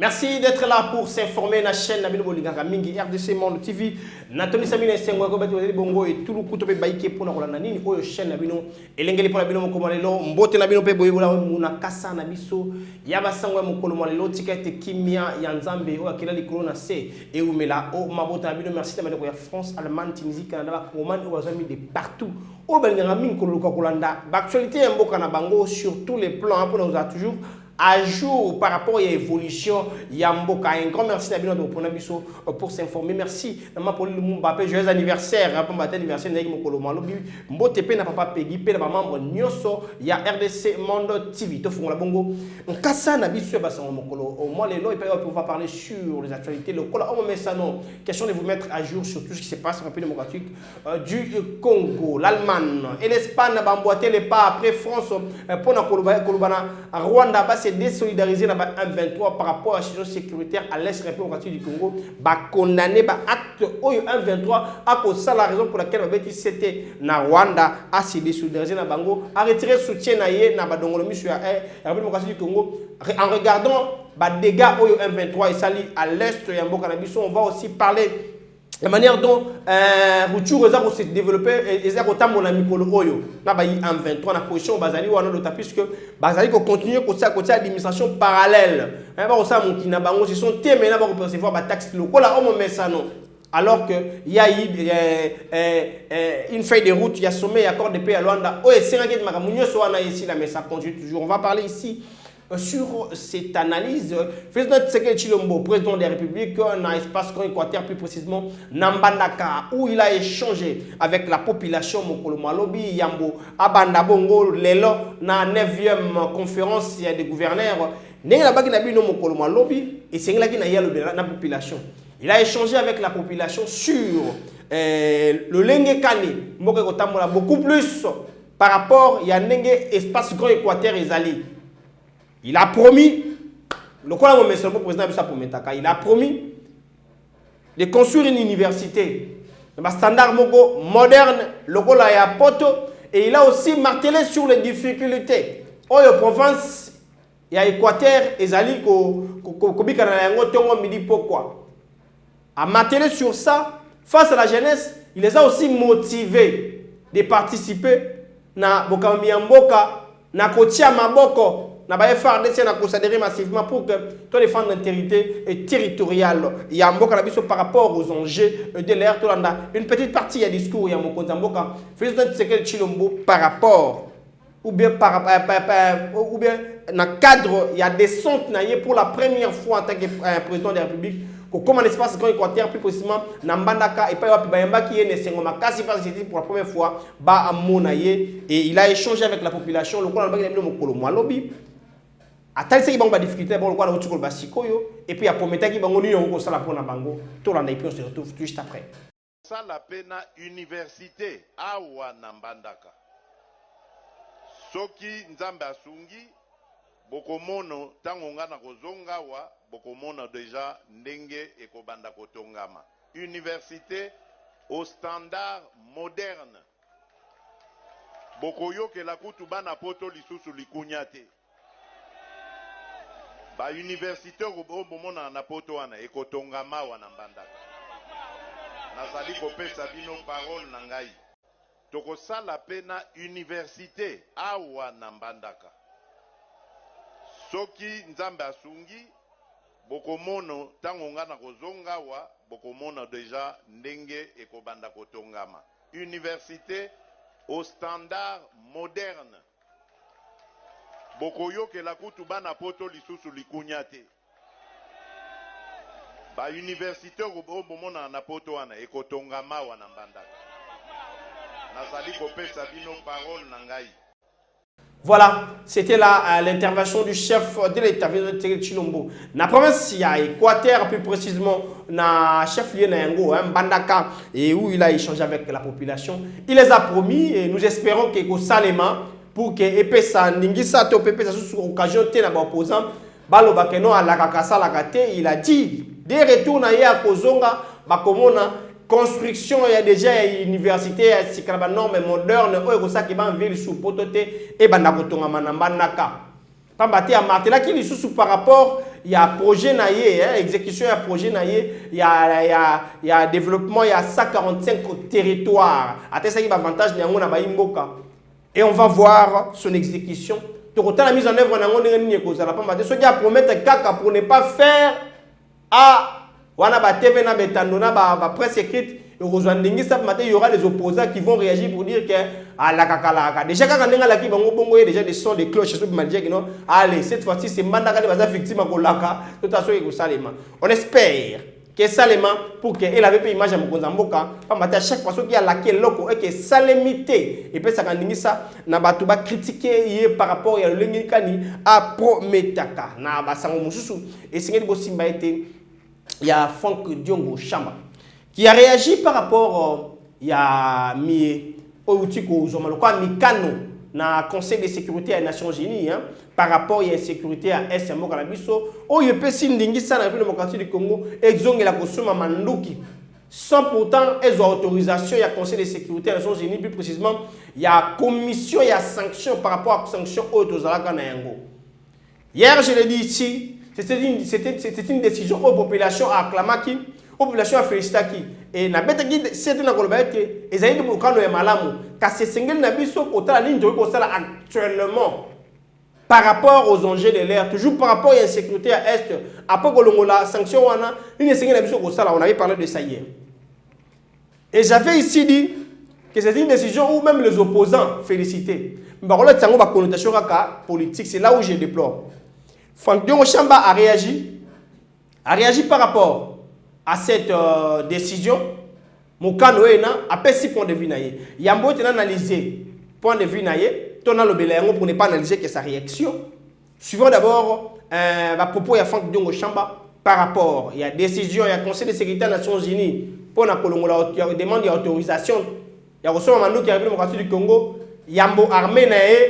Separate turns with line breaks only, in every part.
Merci d'être là pour s'informer la chaîne Nabino Bolingaka Mingi RDC Monde TV. Nathalie Samine Sengo Gobati Bongo et tout le coup de Baïke pour la Nani ou chaîne Nabino et l'engagé pour la Bino Mokomalelo Mbote Nabino Pe Boyola Muna Kassa Nabiso Yaba Sangwa Mokolomalelo Tikete Kimia Yanzambe ou Akila Likorona C et Oumela O Mabota Nabino merci de la France, Allemagne, Tunisie, Canada, Oman ou Azami de partout. Au Belgami Koloko Kolanda. L'actualité est Mboka Nabango sur tous les plans pour nous a toujours à jour par rapport à l'évolution Yamboka. Un grand merci pour s'informer. Merci joyeux anniversaire pour mon anniversaire Mbotepe na papa Peggy pe na membre Nyoso ya RDC Monde TV to fonga bongo nkasa na biso ba sango mokolo au moins les lois on va parler sur les actualités locales on met ça non question de vous mettre à jour sur tout ce qui se passe en République démocratique du Congo. L'Allemagne et l'Espagne ba emboîté les pas après France pour na kolobana Rwanda ba désolidariser dans M23 par rapport à la situation sécuritaire à l'Est républicain du Congo, condamner l'acte M23 à cause de la raison pour laquelle c'était na Rwanda à se désolidariser dans Bango, à retirer soutien na Badongolomi sur la République du Congo en regardant les dégâts M23 et sali à l'Est de Yambo Canabiso. On va aussi parler la manière dont Rutshuru s'est développé et autant la mikolo oyo na ba M23 na position bazali wana lota puisque bazali ko continuer côté à côté administration parallèle ba ko sa mon kina bango se sont témé na ba ko percevoir ba taxe locale là on met ça non alors que il y a eu une feuille de route il y a sommet accord de paix à Luanda o c'est ngaki makamunyo so wana ici là mais ça continue toujours. On va parler ici sur cette analyse. Président Tshisekedi Tshilombo, président de la République, dans l'espace Équateur, plus précisément Nambandaka, où il a échangé avec la population Mokolo Malobi, Yambo, Abanda Bongo, Lelo, na 9e conférence des gouverneurs. La et c'est la population. Il a échangé avec la population sur le Lengue Kane, beaucoup plus par rapport à l'espace Grand Équateur et Zali. Il a promis, il a promis de construire une université, un standard moderne, et il a aussi martelé sur les difficultés. Oh, la province, il y a Équateur et Zali, pourquoi. A martelé sur ça, face à la jeunesse, il les a aussi motivés de participer à Bokambiamboka, na Kotia Maboko. Nous avons considéré massivement pour que tout défendre l'intégrité territoriale. Il y a un par rapport aux enjeux de l'ère. Une petite partie du discours, il y a un président Tshisekedi Tshilombo par rapport, ou bien dans le cadre, il y a des centres pour la première fois en tant que président de la République. Comme l'espace Grand Équateur, plus précisément, Nambandaka et Bayamba qui est né pour la première fois, et il a échangé avec la population. A tel c'est qu'il y a des difficultés, et puis il y a pour mettre qui ça la bango, tout le monde se retrouve juste après.
Ça la peine université awa Nambandaka. Soki nzambe asungi bokomono tangonga na kozonga wa bokomono déjà ndenge ekobanda kotongama. Université au standard moderne. Bokoyo ke la kutu bana poto lisusu likunyate. Ba université au bomona na poto wana ekotongama wana Mbandaka. Nazali kopesa bino parole na ngai. Toko sala pena université awa na Mbandaka. Soki nzambe asungi bokomono tangonga na kozonga wa bokomono déjà ndenge ekobanda kotongama. Université au standard moderne. Bokoyo ke la kutu bana poto lisusu likunyate. Ba université au bomona na poto wana ekotongama wana Mbandaka. Nazali kopesa bino parole na ngai.
Voilà, c'était là l'intervention du chef de l'État, Tshisekedi Tshilombo. Na province, il y a Équateur, plus précisément, na chef-lieu Nayango, Mbandaka, et où il a échangé avec la population. Il les a promis, et nous espérons que Salema, pour que EPSA, Ningisa, Topepesa, sur occasion, na opposant, Balo Bakeno, à la Kakasa, la Kate, il a dit, des retours à Kozonga, Bakomona, construction, il y a déjà une université, c'est une norme moderne, qui va en ville sous pototé et Bandakotonga Manambanaka. Pambate à Martela qui est sous par rapport il y a projet naïe, exécution, il y a projet naïe, il y a développement, il y a 145 territoires. Attends, ça qui avantage et on va voir son exécution. Donc, la mise en œuvre, ceux qui promettent caca pour ne pas faire TV na betando na presse écrite. Il y aura des opposants qui vont réagir pour dire que la caca. Déjà, quand on a déjà des sons, des cloches, allez, cette fois-ci, c'est mandat de victime on espère que Salema, pour qu'elle avait pas image à Mokuzamboka, à chaque fois qu'il y a laquelle loco et que Salemité, et puis ça quand ça, n'a pas tout critiquer par rapport à l'Engikani à Prometaka, n'a pas ça et c'est que Simba était, il y a Franck Diongo Chamba qui a réagi par rapport il y a mi Outiko Zomalokwa Mikano na Conseil de sécurité des Nations Unies par rapport à l'insécurité à Est Mokalabiso ou il peut s'indinguer ça dans la démocratie du Congo exonge la Kosuma Manduki sans pourtant ils ont autorisation il y a Conseil de sécurité des Nations Unies plus précisément il y a commission il y a sanction par rapport à sanction autorisation na yango. Hier je l'ai dit ici c'était une décision aux populations à acclamaki aux populations à félicitaki et na betaki c'était na koloba que ezali de bokano ya malamu kasi sengel na biso kota ligne de kosala actuellement par rapport aux enjeux de l'air toujours par rapport à l'insécurité à est après kolongola sanction wana ligne sengel na biso kosala on avait parlé de ça hier et j'avais ici dit que c'est une décision où même les opposants félicités mais voilà tsango ba connotation kaka politique c'est là où je déplore. Franck Diongo Chamba a réagi par rapport à cette décision. Mokano a fait 6 points de vue. Yambo a analysé point de vue. Ton a le pour ne pas analyser que sa réaction. Suivons d'abord à propos de Franck Diongo Chamba par rapport à la décision, il y a Conseil de sécurité des Nations Unies pour la demande d'autorisation. Il y a reçu un mandat qui arrive dans le du Congo. Yambo armé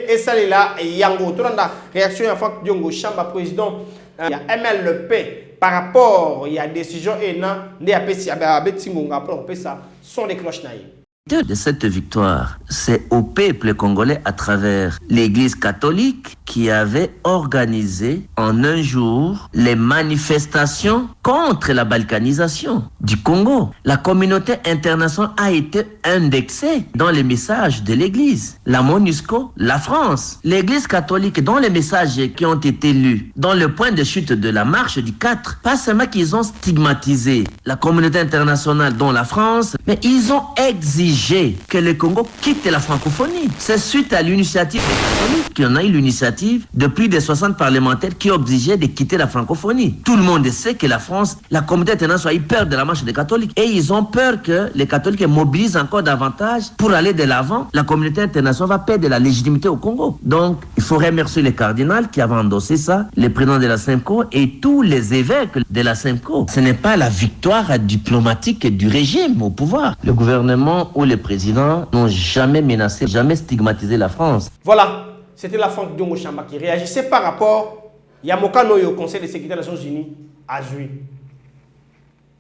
et ça là Yango. Tout la réaction à Franck Diongo Chamba président. Il y a MLP par rapport il y a décision et non ne a pesi abetingonga après ça sont des cloches naïves.
De cette victoire, c'est au peuple congolais à travers l'Église catholique qui avait organisé en un jour les manifestations contre la balkanisation du Congo. La communauté internationale a été indexée dans les messages de l'Église. La MONUSCO, la France, l'Église catholique dans les messages qui ont été lus dans le point de chute de la marche du 4, pas seulement qu'ils ont stigmatisé la communauté internationale dont la France, mais ils ont exigé que le Congo quitte la francophonie. C'est suite à l'initiative des catholiques qu'on a eu l'initiative de plus de 60 parlementaires qui ont exigé de quitter la francophonie. Tout le monde sait que la France, la communauté internationale a eu peur de la marche des catholiques et ils ont peur que les catholiques mobilisent encore davantage pour aller de l'avant. La communauté internationale va perdre de la légitimité au Congo. Donc, il faut remercier les cardinals qui avaient endossé ça, les présidents de la SEMCO et tous les évêques de la SEMCO. Ce n'est pas la victoire diplomatique du régime au pouvoir. Le gouvernement ou les présidents n'ont jamais menacé, jamais stigmatisé la France.
Voilà, c'était la Franck Diongo Chamba qui réagissait par rapport à Mokano au Conseil de sécurité des Nations Unies à Zui.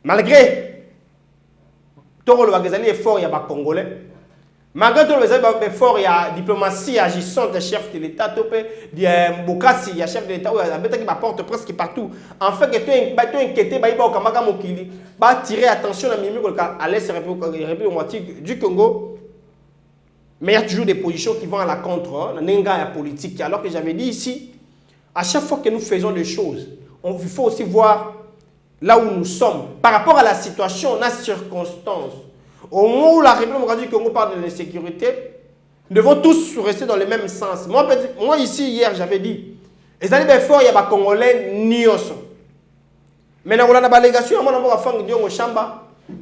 Malgré tout le bagazani effort, il y a des Congolais. Malgré tout le effort, il y a diplomatie agissante des chefs de l'État, il y a Mbokasi, il y a chef de l'État, qui porte presque partout. En fait, il y a inquiété, il y a attirer attention à l'Est du Congo. Mais il y a toujours des positions qui vont à la contre, la politique. Alors que j'avais dit ici, à chaque fois que nous faisons des choses, il faut aussi voir là où nous sommes, par rapport à la situation, la circonstance. Au moment où la République du Congo parle de l'insécurité, nous devons tous rester dans le même sens. Moi ici, hier, j'avais dit, les alliés forts, il y a des Congolais, Nioso. Mais dans la délégation,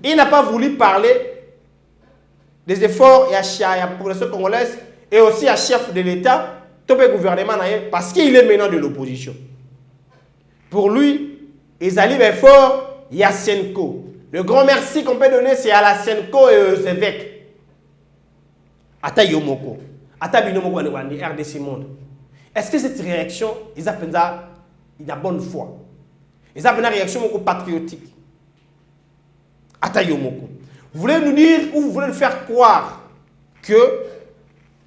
il n'a pas voulu parler des efforts à la population congolaise et aussi à chef de l'État, le gouvernement, parce qu'il est maintenant de l'opposition. Pour lui, les alliés forts, il y a Senko. Le grand merci qu'on peut donner, c'est à la Senko et aux évêques. Ata Yomoko, Ata Binomoko, RDC Monde. Est-ce que cette réaction, ils appellent ça une bonne foi? Ils appellent une réaction patriotique. Ata Yomoko. Vous voulez nous dire ou vous voulez nous faire croire que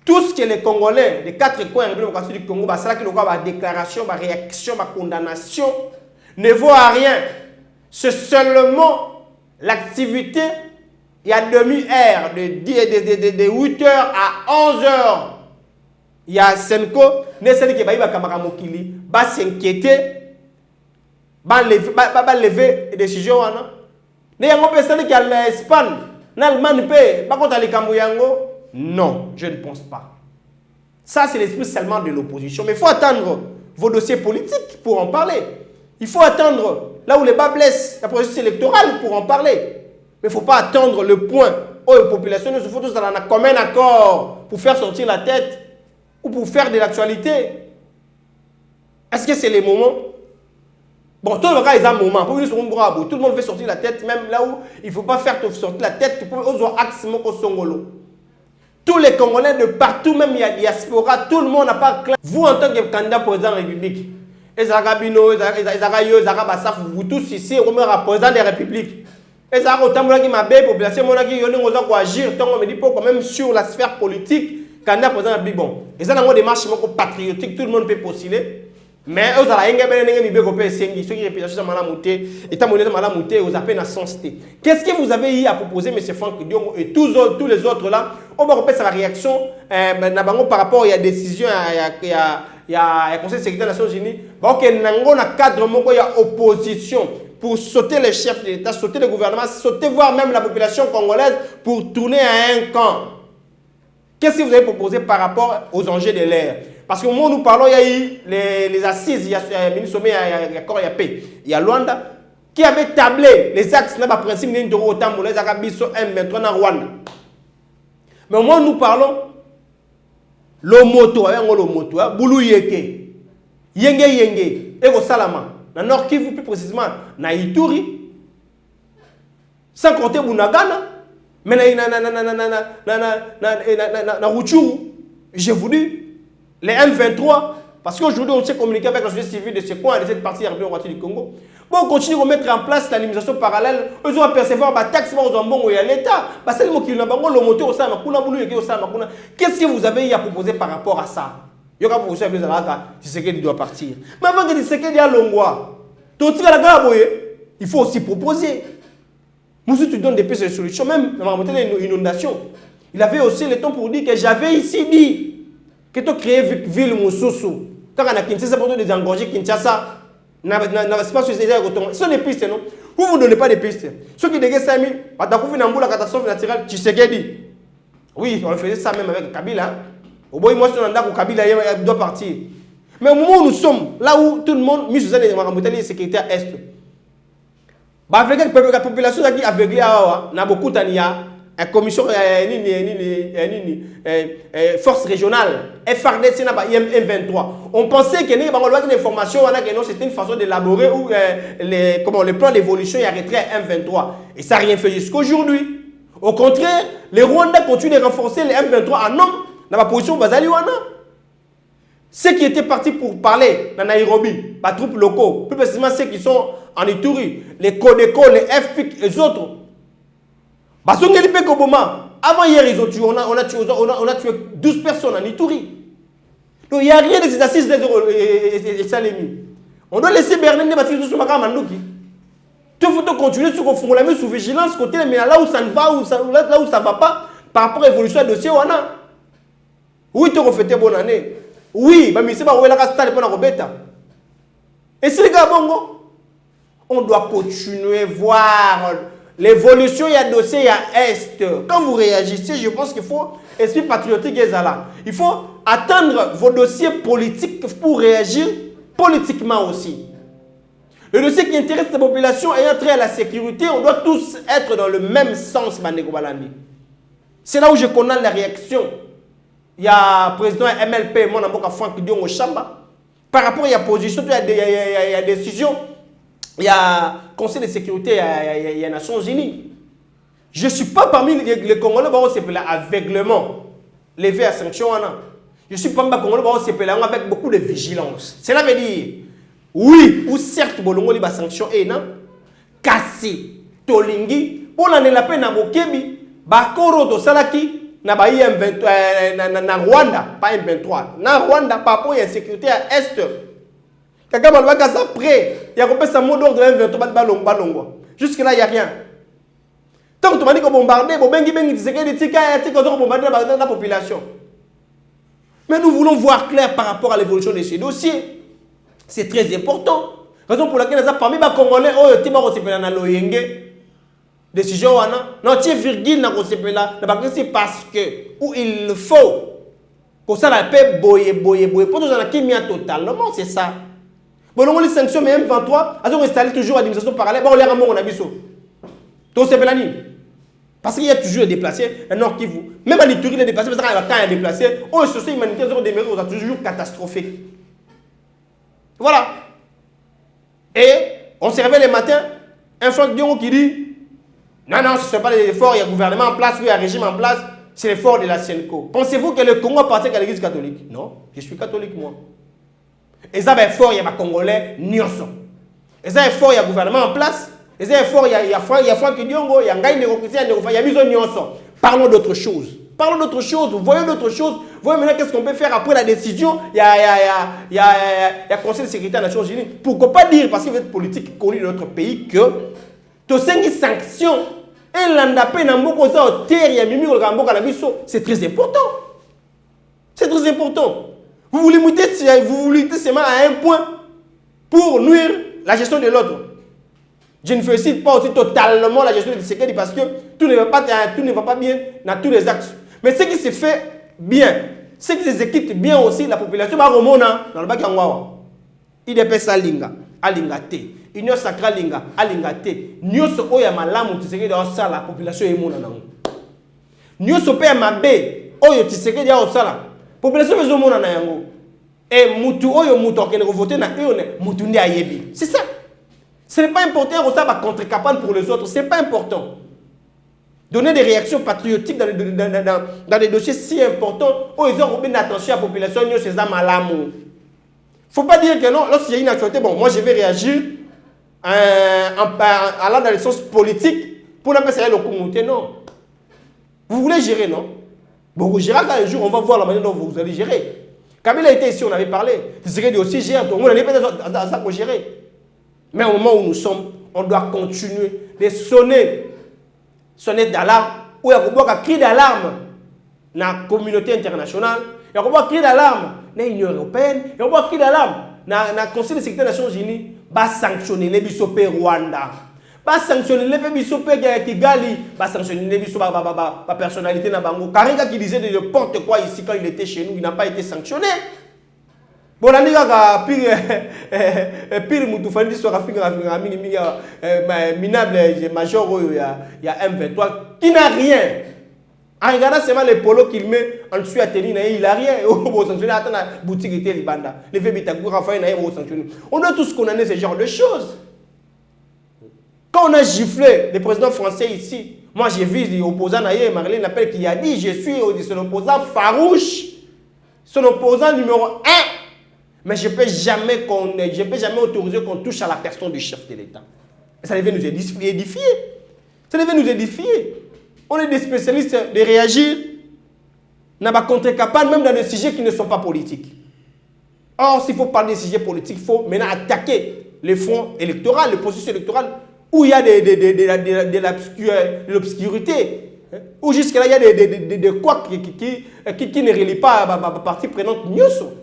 tout ce que les Congolais, les 4 coins du Congo, c'est là qu'il y a une déclaration, une réaction, une condamnation ne vaut à rien. C'est seulement l'activité, il y a demi-heure, de 8h à 11h. Il y a Senko, ne sait que va Kamaramokili, va s'inquiéter, va lever des décisions. Ne y a pas personne qui a l'Espagne, l'Allemagne, pas contre les Kamouyango. Non, je ne pense pas. Ça, c'est l'esprit seulement de l'opposition. Mais il faut attendre vos dossiers politiques pour en parler. Il faut attendre là où les bas blessent, la processus électorale pour en parler. Mais il ne faut pas attendre le point où les populations se font tous dans un commun accord pour faire sortir la tête ou pour faire de l'actualité. Est-ce que c'est les moments? Bon, tout le monde a un moment. Tout le monde veut sortir la tête, même là où il ne faut pas faire sortir la tête. Tous les Congolais de partout, même il y a diaspora, tout le monde n'a pas clair. Vous, en tant que candidat président de la République, vous tous ici, vous êtes président de la République. Et ça, autant que ma belle population, qui agir, quand même sur la sphère politique, candidat président de la République. Bon, et ça, dans une démarche patriotique, tout le monde peut postuler. Mais vous avez ceux qui réputation de Malamuté, étant monnaie de Malamuté, vous avez la sensité. Qu'est-ce que vous avez eu à proposer, M. Franck Diongo et tous les autres là? On va repérer la réaction par rapport à la décision, il y a le Conseil de sécurité des Nations Unies. Donc, il y a un cadre, il y a opposition pour sauter les chefs d'État, sauter le gouvernement, sauter voire même la population congolaise pour tourner à un camp. Qu'est-ce que vous avez proposé par rapport aux enjeux de l'ère? Parce qu'au moment où nous parlons, il y a eu les assises, il y a le ministre sommet, il y a Corps, il y a Luanda, qui avait tablé les axes de principe de l'Otan, les Arabiso M23 dans Rwanda. Mais au moment où nous parlons, le moto, Boulou Yeke, Yenge, Ego Salama, dans Nord Kivu plus précisément, na Ituri, sans compter Bunagana, mais na Ruchuru, je vous dis, les M23, parce qu'aujourd'hui on sait communiquer avec la société civile de ce coin et de cette partie du Congo. Bon, on continue à mettre en place l'administration parallèle, ils ont percevoir des taxes aux ambons et à l'État. Qu'est-ce que vous avez à proposer par rapport à ça? Il y a proposé à Tshisekedi doit partir. Mais avant que Tshisekedi a Longwa, il faut aussi proposer. Moussou, tu donnes des pistes de solutions, même dans une inondation. Il avait aussi le temps pour dire que j'avais ici dit que tu crées ville Moussoussou. Quand on a Kinshasa pour désengorger Kinshasa, ce sont des pistes, non? Vous ne donnez pas des pistes. Ceux qui dégaient 5 000, à la catastrophe naturelle, Tshisekedi. Oui, on faisait ça même avec Kabila. Au bout de moi, Kabila doit partir. Mais au moment où nous sommes, là où tout le monde, mis sur les sécuritaires Est, avec la population qui est aveuglée, n'a beaucoup de commission force régionale, FRDC, M23. On pensait que les informations, c'était une façon d'élaborer le plan d'évolution et arrêter M23. Et ça n'a rien fait jusqu'aujourd'hui. Au contraire, les Rwandais continuent de renforcer les M23 en homme dans la position Bazaliwana. Ceux qui étaient partis pour parler dans Nairobi, les troupes locaux, plus précisément ceux qui sont en Ituri, les Codeco, les FPIC et les autres. Avant hier, on a tué 12 personnes en Ituri. Donc il n'y a rien de ces assises de Salemi. On doit laisser Bernard Baptiste sur Makama Mandouki. Il faut continuer sur la sous vigilance côté, mais là où ça ne va, là où ça ne va pas, par rapport à l'évolution du dossier, on a. Oui, tu as refait bonne année. Oui, mais c'est pas où la stade pour la Robeta. Et c'est le gars bongo. On doit continuer à voir l'évolution, il y a dossier, il y a Est. Quand vous réagissez, je pense qu'il faut esprit patriotique et là. Il faut attendre vos dossiers politiques pour réagir politiquement aussi. Le dossier qui intéresse la population ayant trait à la sécurité, on doit tous être dans le même sens, Bandeko Balandi. C'est là où je connais la réaction. Il y a le président MLP, mon amour, Franck Diongo Chamba. Par rapport à la position, il y a décision. Il y a le Conseil de sécurité, il y a les Nations Unies. Je ne suis pas parmi les Congolais qui s'appellent aveuglement, lever à sanction. Je ne suis pas parmi les Congolais qui s'appellent avec beaucoup de vigilance. Cela veut dire, oui, ou certes, bolongo liba sanction et non, kasi, tolingi, pour l'année la peine à Mokebi, bakoro do salaki, na Rwanda, pas M23, na Rwanda, par rapport à la sécurité à Est. Kaka Malbaka ça prêt. Il y a combien ça mot d'ordre de M23 jusque là il y a rien. Tant que tu m'as dit que bombarder, bengi c'est que des tickets et bombarder la population. Mais nous voulons voir clair par rapport à l'évolution de ces dossiers. C'est très important. Raison pour laquelle parmi les Congolais, oh, tu m'as reçu dans l'Oyenge. Décision, non, tu es virgule dans le parce que, où il faut, pour ça, la paix, boye. Pour nous, on a qui mis totalement, c'est ça. Bon, on a les sanctions, mais M23, elles ont installé toujours l'administration parallèle. Bon, on les ramène, on a vu ça. Donc, c'est Pelani. Parce qu'il y a toujours des déplacés, un Nord Kivu. Même à l'Ituri, les déplacés, parce qu'il y a des déplacés, oh, les sociétés humanitaires ont des mérites, on a toujours catastrophé. Voilà. Et on se réveille le matin, un Franck Diongo qui dit non, ce ne sont pas les efforts, il y a un gouvernement en place, il y a un régime en place, c'est l'effort de la CNCO. Pensez-vous que le Congo appartient à l'église catholique? Non, je suis catholique moi. Et ça, effort, il y a un Congolais, Nyonso. Et ça, effort, il y a un gouvernement en place, et ça, effort, il y a Franck Diongo, il y a Ngaï Négo-Christian, il y a Miso Nyonso. Parlons d'autre chose. Parlons d'autre chose, voyons d'autre chose. Voyons maintenant qu'est-ce qu'on peut faire après la décision. Il y a Conseil de sécurité des Nations Unies. Pourquoi pas dire, parce qu'il y a une politique connue dans notre pays, que toutes ces sanctions, c'est très important. C'est très important. Vous voulez limiter seulement à un point pour nuire la gestion de l'autre. Je ne félicite pas aussi totalement la gestion de sécurité parce que tout ne va pas bien dans tous les axes. Mais ce qui se fait bien, ce qui s'exécute bien aussi, la population va remonter dans le bac en Wawa. IDPS Alinga, Alinga T. Union Sacra Linga, Alinga T. Nyoso Oya Malamu, tu sais que dans ça, la population est mona. Nyoso Paya Mabe, Oyo, tu sais que dans ça, la population est mona. Et Moutou Oyo Moutou, qui est voté dans Moutou Ndi Ayebi. C'est ça. Ce n'est pas important de faire contre-campagne pour les autres. Ce n'est pas important. Donner des réactions patriotiques dans des dossiers si importants, où ils ont remis l'attention à la population, c'est ça malamu. Il ne faut pas dire que non, lorsqu'il y a une actualité, bon, moi je vais réagir allant dans le sens politique pour n'empêcher le communauté, non. Vous voulez gérer, non? Bon, vous gérez quand un jour, on va voir la manière dont vous allez gérer. Kabila était ici, on avait parlé. C'est ce aussi gère, tout le monde n'est pas dans ça pour gérer. Mais au moment où nous sommes, on doit continuer de sonner d'alarme, où il y a un cri d'alarme dans la communauté internationale, il y a un cri d'alarme dans l'Union européenne, il y a un cri d'alarme dans le Conseil de sécurité des Nations Unies, va sanctionner les bisopés Rwanda, va sanctionner les bisopés Kigali, va sanctionner les bisopés la personnalité na bango. Karinga qui disait de n'importe quoi ici quand il était chez nous, il n'a pas été sanctionné. Bon, on a dit que pire Moutoufani soit minable major, il y a M23 qui n'a rien. En regardant seulement les polos qu'il met en dessous à tenir, il n'a rien. Attends, la boutique était Libanda. Les on doit tous condamner ce genre de choses. Quand on a giflé le président français ici, moi j'ai vu les opposants, Marlène appelle qui a dit je suis son opposant farouche, son opposant numéro 1. Mais je ne peux jamais autoriser qu'on touche à la personne du chef de l'État. Ça devait nous édifier. Ça devait nous édifier. On est des spécialistes de réagir dans la contre-campagne, même dans des sujets qui ne sont pas politiques. Or, s'il faut parler des sujets politiques, il faut maintenant attaquer les fonds électoraux, le processus électoral, où il y a de l'obscurité. Où jusque-là, il y a des quoi qui ne relient pas à la partie prenante.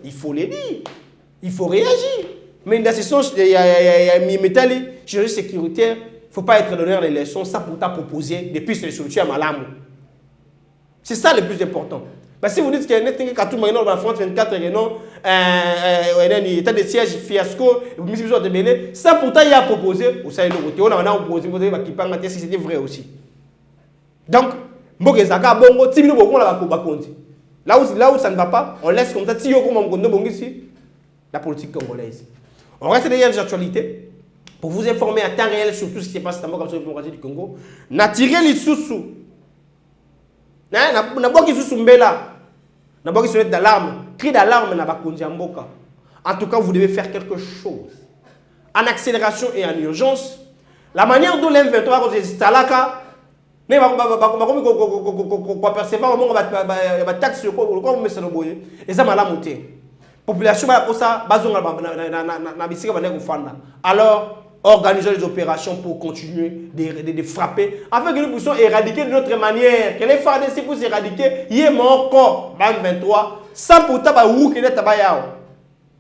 Il faut les dire. Il faut réagir. Mais dans ce sens, il y a métallique, chirurgie sécuritaire. Il ne faut pas être l'honneur des leçons, ça pour t'a proposé depuis ces solutions à Malamu. C'est ça le plus important. Parce que si vous dites qu'il y a un état dans la France 24 et non, état de siège fiasco, ça pourtant il y a proposé, vous savez, on a proposé, si c'était vrai aussi. Donc, là où ça ne va pas, on laisse comme ça, la politique congolaise. On reste derrière les actualités pour vous informer à temps réel sur tout ce qui se passe dans la démocratie du Congo. N'attirez les sous-sous. N'abord qui sous mbela. N'abord qui sonnette d'alarme. Cri d'alarme n'a pas conduit en boca. En tout cas, vous devez faire quelque chose. En accélération et en urgence. La manière dont l'M23 est installé, mais on va taxe sur quoi, et ça m'a la montée. population ba pour ça bazonga na bisika ba ko fanda. Alors organisons les opérations pour continuer de frapper afin que nous puissions éradiquer de notre manière. Que les FARDC puissent éradiquer yé mon corps 23 sans pourtant ba ou que ta ba yao.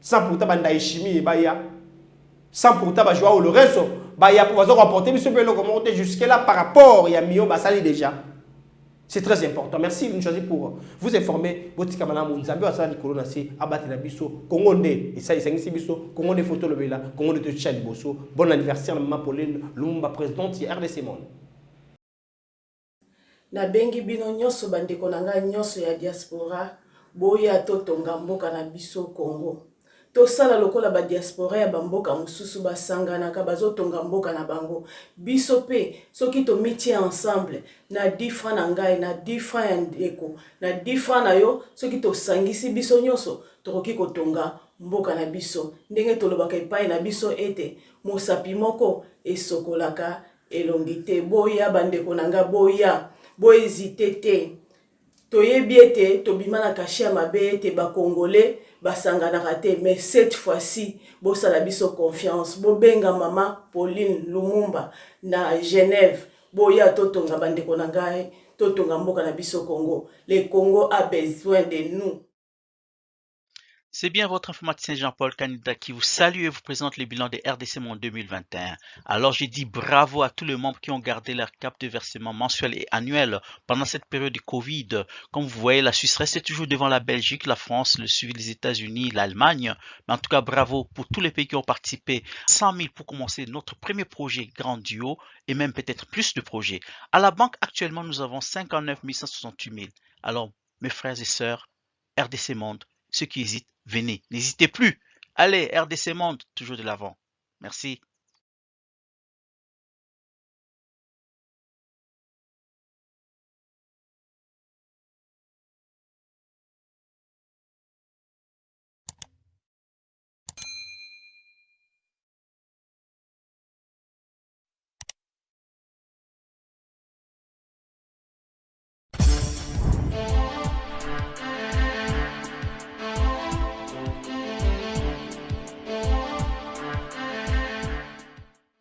Sans pourtant ba ndaishimi ba ya. Sans pourtant ba joie le reste ba ya pour rapporter monsieur Bello comment jusque là par rapport il y a mio ba sali déjà. C'est très important. Merci de nous choisir pour vous informer. Botika Madame Nzambi wa sala likolo na si abati na biso Congo nde et ça isangisi biso Congo de photo lobela Congo de Tchad boso. Bon anniversaire maman Pauline Lumumba présidente ya RDC Monde.
Na bengi bino nyonso bandeko na ngai nyonso ya diaspora boya totonga mboka na biso Congo. Tosala lokola ba diaspora ya bamboka mususu basangana ka bazotonga mboka na bango. Biso pe soki to mitie ensemble na 10 francs na ngai na 10 francs ya ndeko na 10 francs na yo soki to sangisi biso nyonso tokoki kotonga mboka na biso. Ndenge tolobaka epai na biso ete mosapi moko esokolaka elongi te. Boya bandeko na nga boya hésiter te. Toyebi ete tobima na kashi ya mabe ete ba Congolais basanganaka te, mais cette fois-ci bosala biso confiance. Bobenga mama Pauline Lumumba na Genève. Boya totonga bandeko na ngai, totonga mboka na biso Congo. Le Congo a besoin de nous.
C'est bien votre informaticien Jean-Paul Canida qui vous salue et vous présente le bilan des RDC Monde 2021. Alors j'ai dit bravo à tous les membres qui ont gardé leur cap de versement mensuel et annuel pendant cette période de Covid. Comme vous voyez, la Suisse reste toujours devant la Belgique, la France, le suivi des États-Unis, l'Allemagne. Mais en tout cas, bravo pour tous les pays qui ont participé. 100 000 pour commencer notre premier projet grandiose et même peut-être plus de projets. À la banque, actuellement, nous avons 59 168 000. Alors, mes frères et sœurs, RDC Monde, ceux qui hésitent, venez, n'hésitez plus. Allez, RDC Monde, toujours de l'avant. Merci.